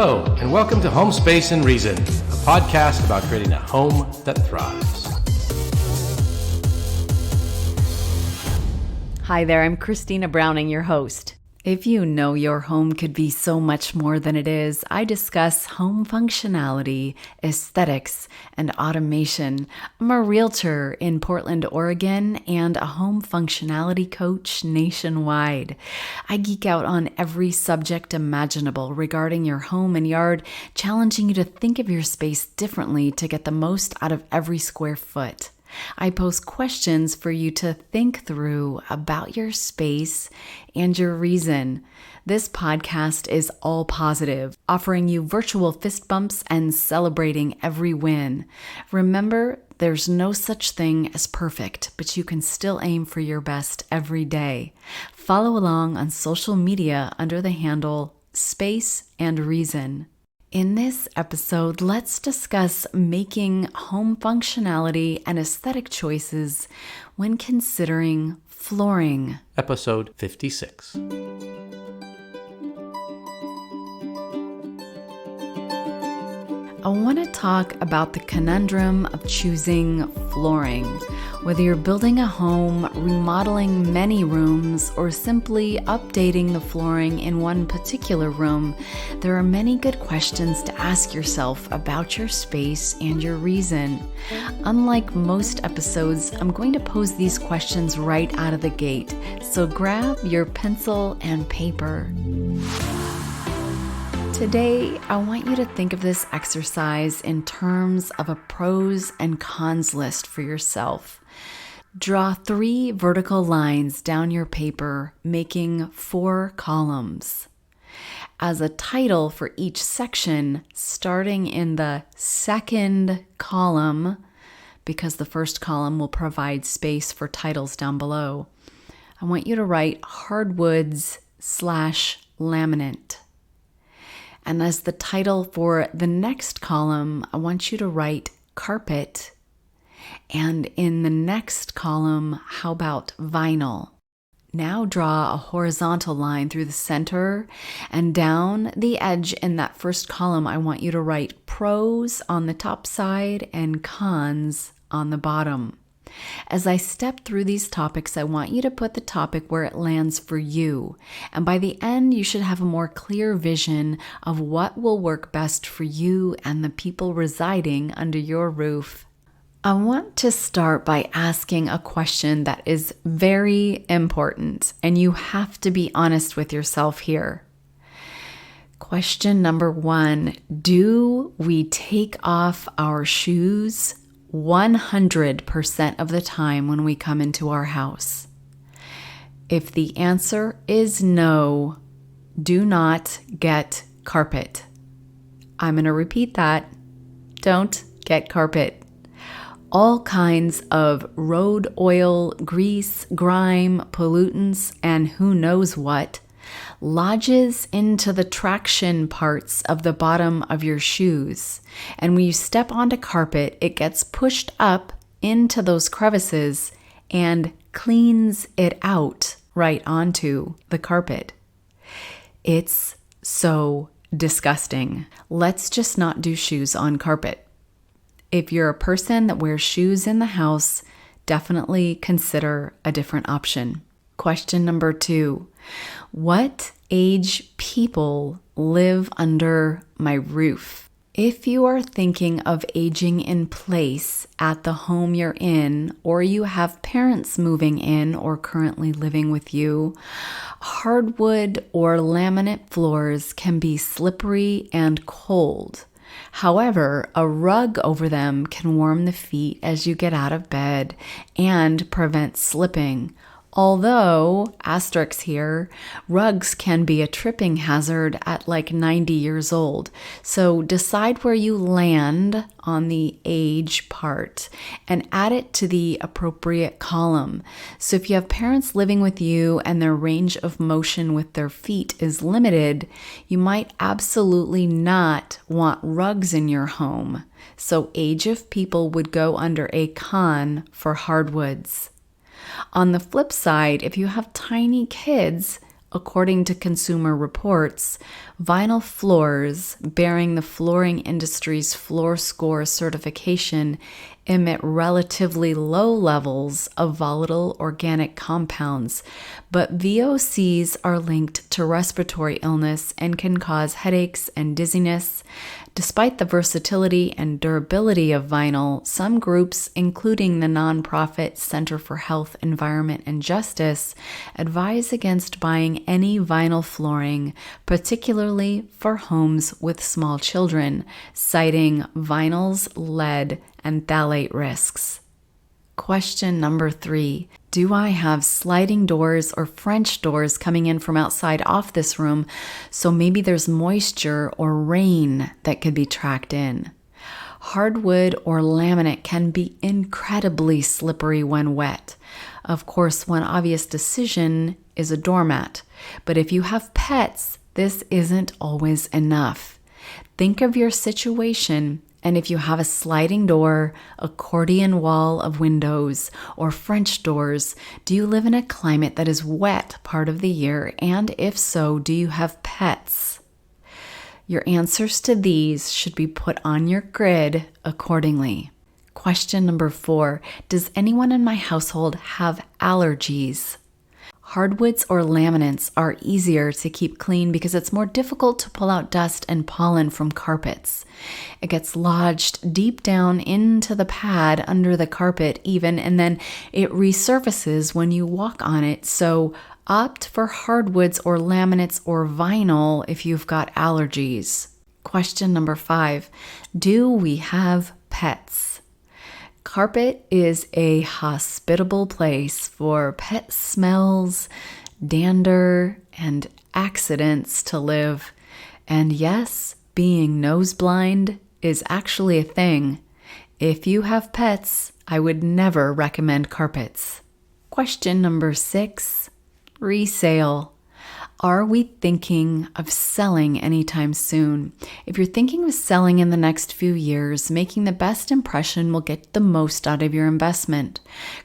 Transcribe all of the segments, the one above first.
Hello, and welcome to Home Space and Reason, a podcast about creating a home that thrives. Hi there, I'm Christina Browning, your host. If you know your home could be so much more than it is, I discuss home functionality, aesthetics, and automation. I'm a realtor in Portland, Oregon, and a home functionality coach nationwide. I geek out on every subject imaginable regarding your home and yard, challenging you to think of your space differently to get the most out of every square foot. I pose questions for you to think through about your space and your reason. This podcast is all positive, offering you virtual fist bumps and celebrating every win. Remember, there's no such thing as perfect, but you can still aim for your best every day. Follow along on social media under the handle Space and Reason. In this episode, let's discuss making home functionality and aesthetic choices when considering flooring. Episode 56. I want to talk about the conundrum of choosing flooring. Whether you're building a home, remodeling many rooms, or simply updating the flooring in one particular room, there are many good questions to ask yourself about your space and your reason. Unlike most episodes, I'm going to pose these questions right out of the gate, so grab your pencil and paper. Today, I want you to think of this exercise in terms of a pros and cons list for yourself. Draw 3 vertical lines down your paper, making 4 columns. As a title for each section, starting in the second column, because the first column will provide space for titles down below, I want you to write Hardwoods /Laminate. And as the title for the next column, I want you to write carpet. And in the next column, how about vinyl? Now draw a horizontal line through the center, and down the edge in that first column, I want you to write pros on the top side and cons on the bottom. As I step through these topics, I want you to put the topic where it lands for you. And by the end, you should have a more clear vision of what will work best for you and the people residing under your roof. I want to start by asking a question that is very important, and you have to be honest with yourself here. Question number 1, do we take off our shoes 100% of the time when we come into our house? If the answer is no, do not get carpet. I'm going to repeat that. Don't get carpet. All kinds of road oil, grease, grime, pollutants, and who knows what lodges into the traction parts of the bottom of your shoes. And when you step onto carpet, it gets pushed up into those crevices and cleans it out right onto the carpet. It's so disgusting. Let's just not do shoes on carpet. If you're a person that wears shoes in the house, definitely consider a different option. Question number 2, what age people live under my roof? If you are thinking of aging in place at the home you're in, or you have parents moving in or currently living with you, hardwood or laminate floors can be slippery and cold. However, a rug over them can warm the feet as you get out of bed and prevent slipping. Although, asterisk here, rugs can be a tripping hazard at like 90 years old. So decide where you land on the age part and add it to the appropriate column. So if you have parents living with you and their range of motion with their feet is limited, you might absolutely not want rugs in your home. So age of people would go under a con for hardwoods. On the flip side, if you have tiny kids, According to Consumer Reports, vinyl floors bearing the flooring industry's Floor Score certification emit relatively low levels of volatile organic compounds, but VOCs are linked to respiratory illness and can cause headaches and dizziness. Despite the versatility and durability of vinyl, some groups, including the nonprofit Center for Health, Environment, and Justice, advise against buying any vinyl flooring, particularly for homes with small children, citing vinyl's lead and phthalate risks. Question number 3. Do I have sliding doors or French doors coming in from outside off this room, so maybe there's moisture or rain that could be tracked in? Hardwood or laminate can be incredibly slippery when wet. Of course, one obvious decision is a doormat, but if you have pets, this isn't always enough. Think of your situation, and if you have a sliding door, accordion wall of windows, or French doors, do you live in a climate that is wet part of the year? And if so, do you have pets? Your answers to these should be put on your grid accordingly. Question number 4. Does anyone in my household have allergies? Hardwoods or laminates are easier to keep clean because it's more difficult to pull out dust and pollen from carpets. It gets lodged deep down into the pad under the carpet even, and then it resurfaces when you walk on it. So opt for hardwoods or laminates or vinyl if you've got allergies. Question number 5. Do we have pets? Carpet is a hospitable place for pet smells, dander, and accidents to live. And yes, being nose blind is actually a thing. If you have pets, I would never recommend carpets. Question number 6. Resale. Are we thinking of selling anytime soon? If you're thinking of selling in the next few years, making the best impression will get the most out of your investment.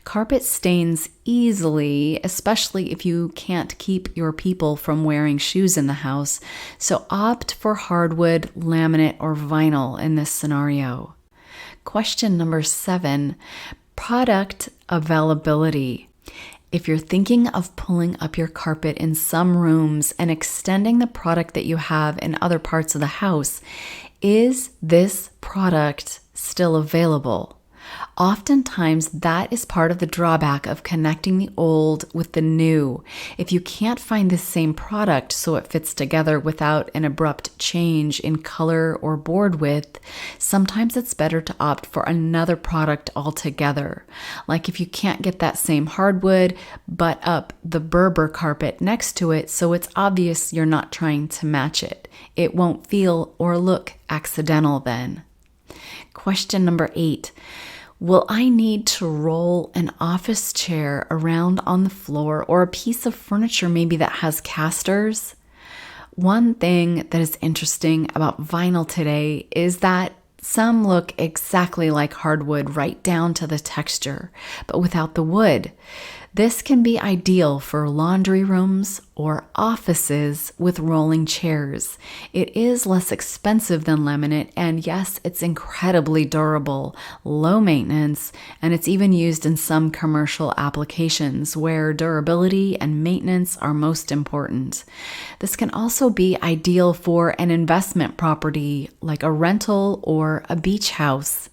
Carpet stains easily, especially if you can't keep your people from wearing shoes in the house, so opt for hardwood, laminate, or vinyl in this scenario. Question number 7, product availability. If you're thinking of pulling up your carpet in some rooms and extending the product that you have in other parts of the house, is this product still available? Oftentimes, that is part of the drawback of connecting the old with the new. If you can't find the same product so it fits together without an abrupt change in color or board width, sometimes it's better to opt for another product altogether. Like if you can't get that same hardwood, butt up the Berber carpet next to it so it's obvious you're not trying to match it. It won't feel or look accidental then. Question number 8. Will I need to roll an office chair around on the floor or a piece of furniture maybe that has casters? One thing that is interesting about vinyl today is that some look exactly like hardwood right down to the texture, but without the wood. This can be ideal for laundry rooms or offices with rolling chairs. It is less expensive than laminate, and yes, it's incredibly durable, low maintenance, and it's even used in some commercial applications where durability and maintenance are most important. This can also be ideal for an investment property like a rental or a beach house.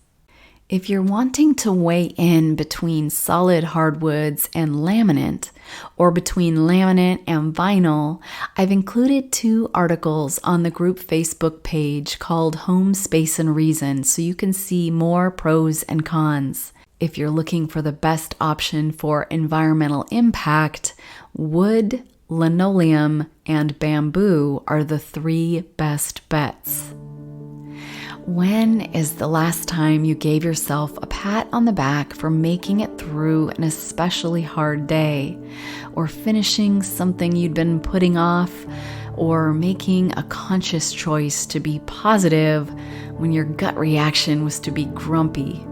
If you're wanting to weigh in between solid hardwoods and laminate, or between laminate and vinyl, I've included 2 articles on the group Facebook page called Home Space and Reason, so you can see more pros and cons. If you're looking for the best option for environmental impact, wood, linoleum, and bamboo are the 3 best bets. When is the last time you gave yourself a pat on the back for making it through an especially hard day, or finishing something you'd been putting off, or making a conscious choice to be positive when your gut reaction was to be grumpy?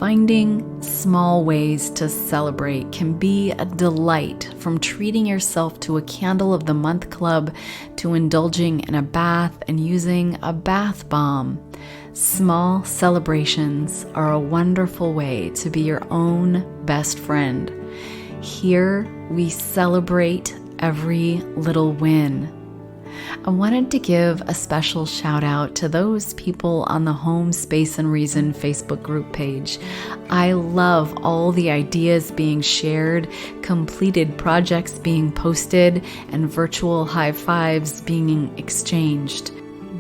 Finding small ways to celebrate can be a delight, from treating yourself to a candle of the month club to indulging in a bath and using a bath bomb. Small celebrations are a wonderful way to be your own best friend. Here, we celebrate every little win. I wanted to give a special shout out to those people on the Home Space and Reason Facebook group page. I love all the ideas being shared, completed projects being posted, and virtual high fives being exchanged.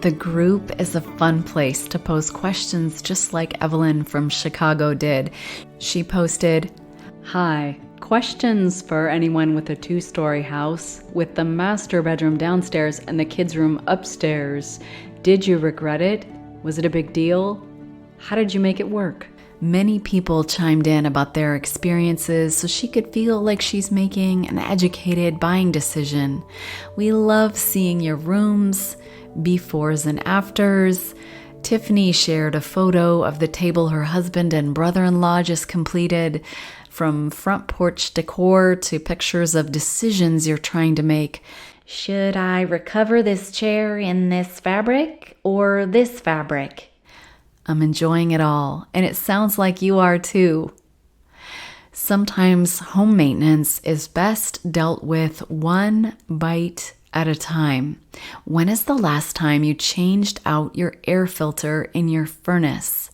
The group is a fun place to pose questions, just like Evelyn from Chicago did. She posted, "Hi. Questions for anyone with a 2-story house with the master bedroom downstairs and the kids' room upstairs. Did you regret it? Was it a big deal? How did you make it work?" Many people chimed in about their experiences so she could feel like she's making an educated buying decision. We love seeing your rooms, befores and afters. Tiffany shared a photo of the table her husband and brother-in-law just completed. From front porch decor to pictures of decisions you're trying to make. Should I recover this chair in this fabric or this fabric? I'm enjoying it all, and it sounds like you are too. Sometimes home maintenance is best dealt with one bite at a time. When is the last time you changed out your air filter in your furnace?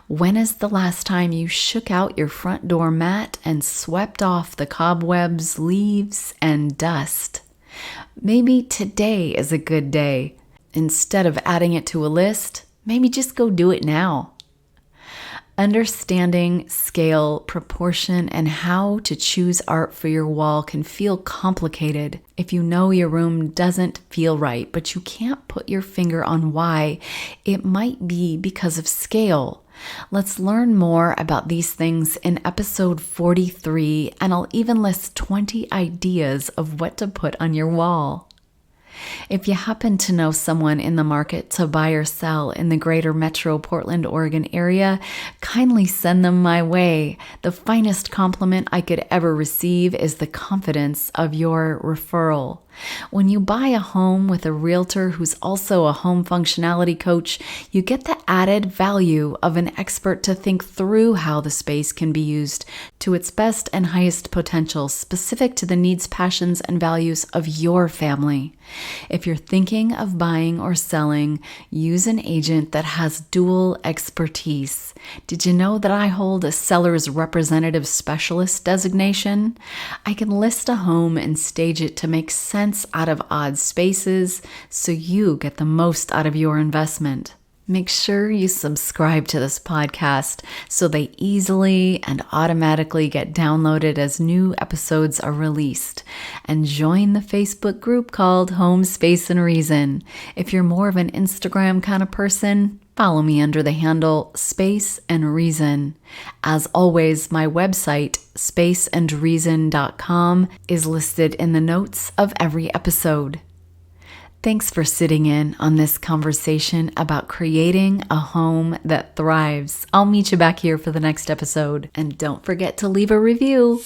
When is the last time you shook out your front door mat and swept off the cobwebs, leaves, and dust? Maybe today is a good day. Instead of adding it to a list, maybe just go do it now. Understanding scale, proportion, and how to choose art for your wall can feel complicated if you know your room doesn't feel right, but you can't put your finger on why. It might be because of scale. Let's learn more about these things in episode 43, and I'll even list 20 ideas of what to put on your wall. If you happen to know someone in the market to buy or sell in the greater metro Portland, Oregon area, kindly send them my way. The finest compliment I could ever receive is the confidence of your referral. When you buy a home with a realtor who's also a home functionality coach, you get the added value of an expert to think through how the space can be used to its best and highest potential, specific to the needs, passions, and values of your family. If you're thinking of buying or selling, use an agent that has dual expertise. Did you know that I hold a seller's representative specialist designation? I can list a home and stage it to make sense out of odd spaces so you get the most out of your investment. Make sure you subscribe to this podcast so they easily and automatically get downloaded as new episodes are released. And join the Facebook group called Home Space and Reason. If you're more of an Instagram kind of person, follow me under the handle Space and Reason. As always, my website, spaceandreason.com, is listed in the notes of every episode. Thanks for sitting in on this conversation about creating a home that thrives. I'll meet you back here for the next episode. And don't forget to leave a review.